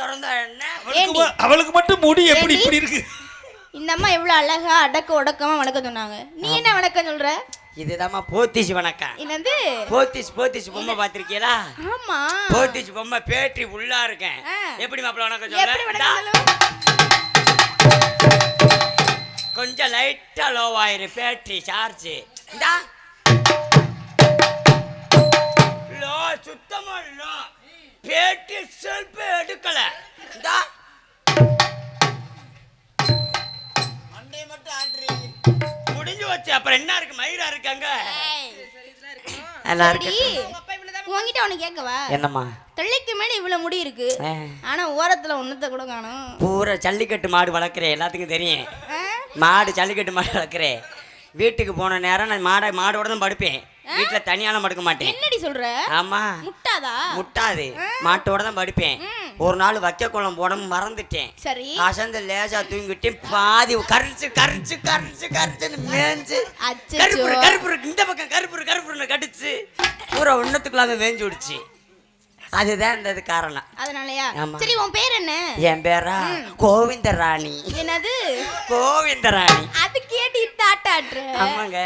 பிறந்தா என்ன? அவளுக்கு மட்டும் முடி எப்படி இப்படி இருக்கு? இந்த அம்மா எவ்வளவு அழகா அடக்க ஒடக்கமா வணக்கம் சொன்னாங்க. நீ என்ன வணக்கம் சொல்ற? இதுதாம்மா போத்திஸ் வணக்கம். என்னது போத்திஸ் பொம்மை பாத்திருக்கீங்களா? ஆமா, போத்திஸ் பொம்மை பேட்டரி உள்ளா இருக்கேன். எப்படி மாப்பிள்ள வணக்கம் சொல்ற? கொஞ்சம் லைட்டா லோவாயிரு பேட்டரி சார்ஜ். இந்தா லோ, சுத்தமா லோ, பேட்டரி செல்ஃப் எடுக்கல. இந்தா முடிஞ்சு வச்சு அப்புறம் என்ன இருக்கு? மயிரா இருக்காங்க. உங்ககிட்ட ஒண்ணு கேட்கவா? என்னம்மா? தொல்லைக்கு மேல இவ்வளவு முடி இருக்கு, ஆனா ஓரத்துல ஒன்னத்தை கூட காணும். பூரா ஜல்லிக்கட்டு மாடு வளர்க்குறேன், எல்லாத்துக்கும் தெரியும். மாடு ஜல்லிக்கட்டு மாடு வளர்க்குறேன். வீட்டுக்கு போன நேரம் நான் மாடோட தான் படுப்பேன். வீட்டுல தனியாலாம் படுக்க மாட்டேன். என்னடி சொல்ற? ஆமா, முட்டாதா? முட்டாது, மாட்டோட தான் படுப்பேன். ஒரு நாள் வைக்க குளம் போட மறந்துட்டேன். சரி, அசந்து லேசா தூங்கிட்டு பாதி கரிச்சு மேஞ்சு கருப்பு இந்த பக்கம் கருப்புன்னு கடிச்சு பூரா ஒன்னத்துக்குள்ளாம மேஞ்சு விடுச்சு. அதுதான் இந்த காரணம். அதனாலயா? சரி, உன் பேர் என்ன? என் பேரா கோவிந்தராணி. என்னது கோவிந்தராணி? அது கேட்டு தாட்டாட்ற. ஆமாங்க.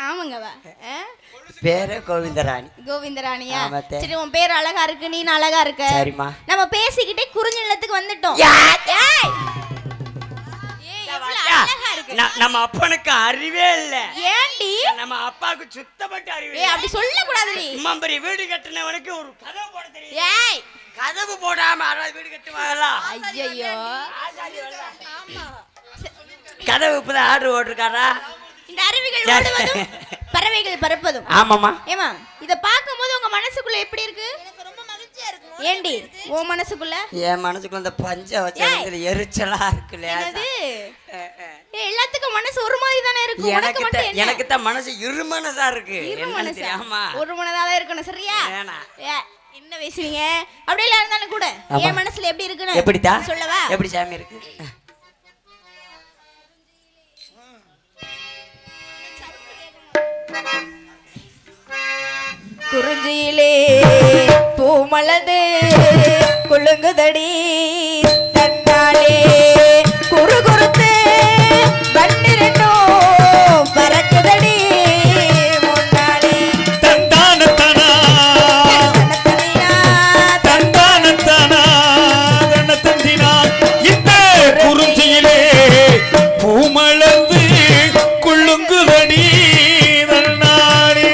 ஆமாங்கவா, பேரு கோவிந்தராணி. கோவிந்தராணியா? சரி, உன் பேர் அழகா இருக்கு, நீ அழகா இருக்க. சரிம்மா. நம்ம பேசிக்கிட்டே குறிஞ்சி நிலத்துக்கு வந்துட்டோம். நம்ம அப்பனுக்கு அறிவே இல்ல. ஏண்டி? நம்ம அப்பாவுக்கு சுத்தப்பட்ட அறிவே. அப்படி சொல்ல கூடாதுடி. மம்பரி வீடு கட்டினவனுக்கு ஒரு கதவு போட தெரியும். ஏய், கதவு போடாம யாராவது வீடு கட்டுவாங்களா? ஐயோ, கதவு இப்பதான் ஆர்டர் ஓட்டிருக்காரா? இந்த அருவிகள் ஓடுவதும் பறவைகள் பறப்பதும். ஆமாமா. ஏமா, இத பாக்கும்போது உங்க மனசுக்குள்ள எப்படி இருக்கு? எனக்கு ரொம்ப மகிழ்ச்சியா இருக்கு. ஏண்டி உன் மனசுக்குள்ள? என் மனசுக்குள்ள இந்த பஞ்ச வச்சதுல எரிச்சலா இருக்குல. என்னது? எல்லாத்துக்கும் மனசு ஒரு மாதிரி தானே இருக்கும். எனக்கு தான் மனசு இருமனதா இருக்கு. ஆமா, ஒரு மனதா தான் இருக்கணும். சரியா? என்ன பேசுறீங்க? அப்படியே எல்லாம் இருந்தாலும் கூட என் மனசுல எப்படி இருக்குன்னு எப்படிடா சொல்லவா? எப்படி சாமி இருக்கு? குறிஞ்சியிலே பூமலது குலுங்குதடி தன்னாலே குறுகுறுத்து வண்டிரண்டோ பறக்குதடி முன்னாலே தந்தானத்தனா தந்தானத்தனா தந்தனா இந்த குறிஞ்சியிலே பூமலர்ந்து குலுங்குதடி தன்னாலே.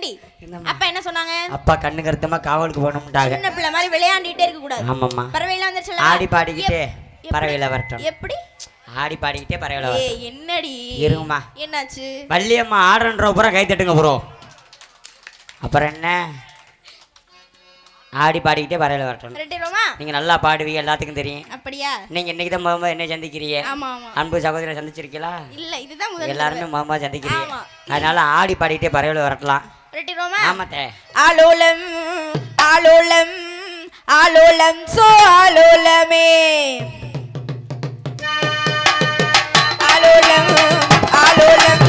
ஏண்டி அப்பா என்ன சொன்னாங்க? அப்பா கண்ணு கருத்தமா காவலுக்கு போகணும்ட்டாங்க. சின்ன பிள்ளை மாதிரி விளையாண்டிட்டே இருக்க கூடாது. ஆமாம்மா. பறவைலாம் வந்துருச்சுல. ஆடி பாடிக்கிட்டே பறவையில வரட்டும். எப்படி? ஆடி பாடிக்கிட்டே பறவையில வரட்டும். என்னடி? இருங்கம்மா. என்னாச்சு? வள்ளியம்மா ஆடுன்ற பூரா கை தட்டுங்க ப்ரோ. அப்புறம் என்ன? ஆடி பாடிக்கிட்டே பறவையில வரட்டும். ரெட்டிரோமா? நீங்க நல்லா பாடுவீங்க, எல்லாத்துக்கும் தெரியும். அப்படியா? நீங்க இன்னைக்கு தான் மாமா என்ன சந்திக்கிறீங்க? ஆமா ஆமா. அன்பு சகோதரரை சந்திச்சிருக்கீங்களா? இல்ல, இதுதான் முதல். எல்லாருமே மாமா சந்திக்கிறீங்க. ஆமா. அதனால ஆடி பாடிக்கிட்டே பறவையில வரட்டலாம். ரெட்டிரோமா? ஆமாத்தே. ஆலோலம் ஆலோலம் ஆலோலம் சோ ஆலோலமே ஆலோலம் ஆலோலம்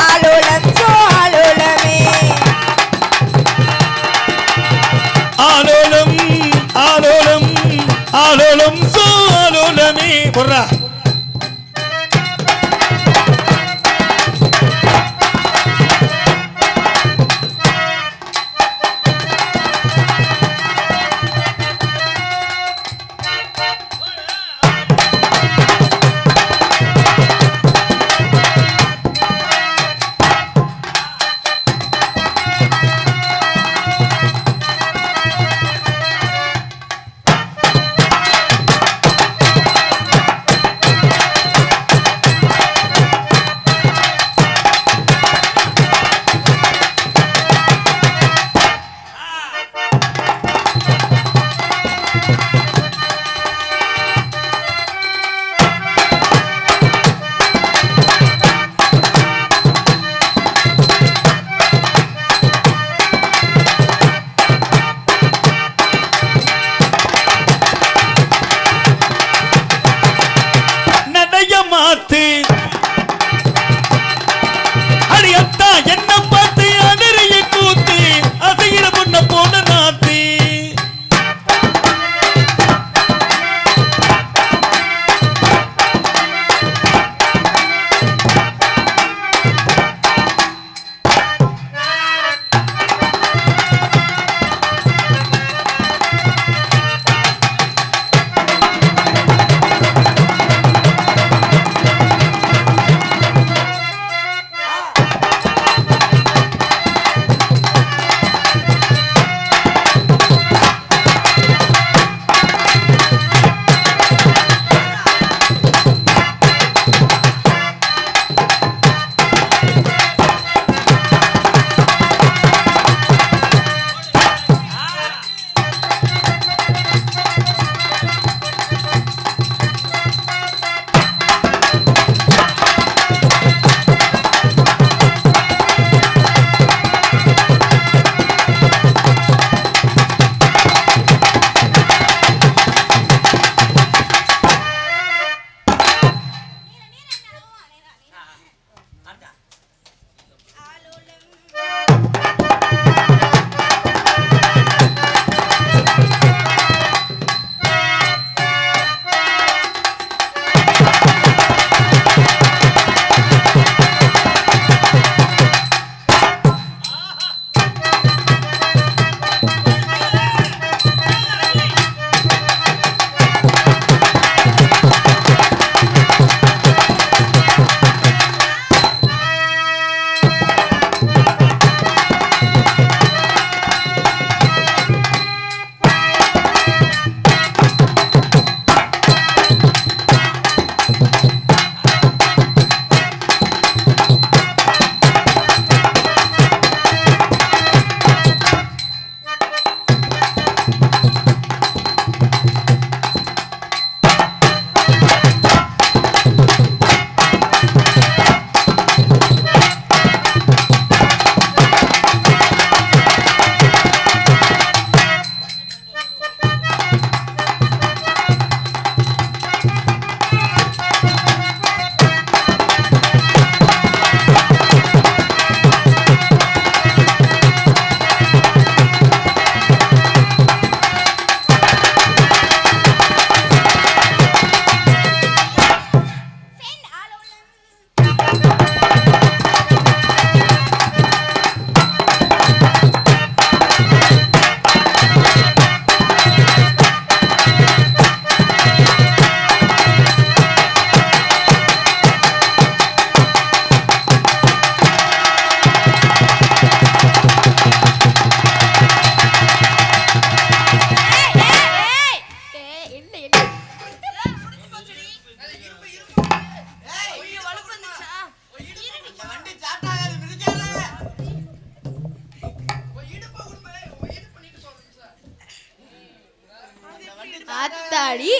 ஆலோலம் சோ ஆலோலமே ஆலோலம் ஆலோலம் ஆலோலம் சோலோலமே போடுறா. ஆத்தாடி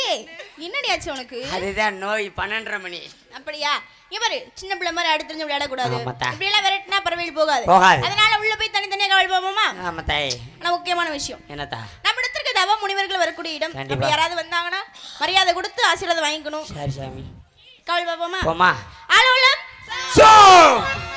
ஏய் என்னடி ஆச்சு உனக்கு அதுதான் நோய் 12:30 மணி அப்படியா இங்க பாரு சின்ன பிள்ளை மாதிரி அடுத்து விளையாட கூடாது ஆமாத்தா. இப்படி எல்லாம் விரட்டினா பறவையில் போகாது போகாது. அதனால உள்ள போய் தனித்தனியா கவல் போவோமா ஆமா தாய் ஆனா முக்கியமான விஷயம் என்னத்தா நம்ம இடத்திற்கு தவ முனிவர்கள் வரக்கூடிய இடம் கண்டிப்பா. அப்படி யாராவது வந்தாங்கன்னா மரியாதை கொடுத்து ஆசீர்வாதம் வாங்கிக்கணும் சரி சாமி கவல் போவோமா போமா ஆலோலம் சோ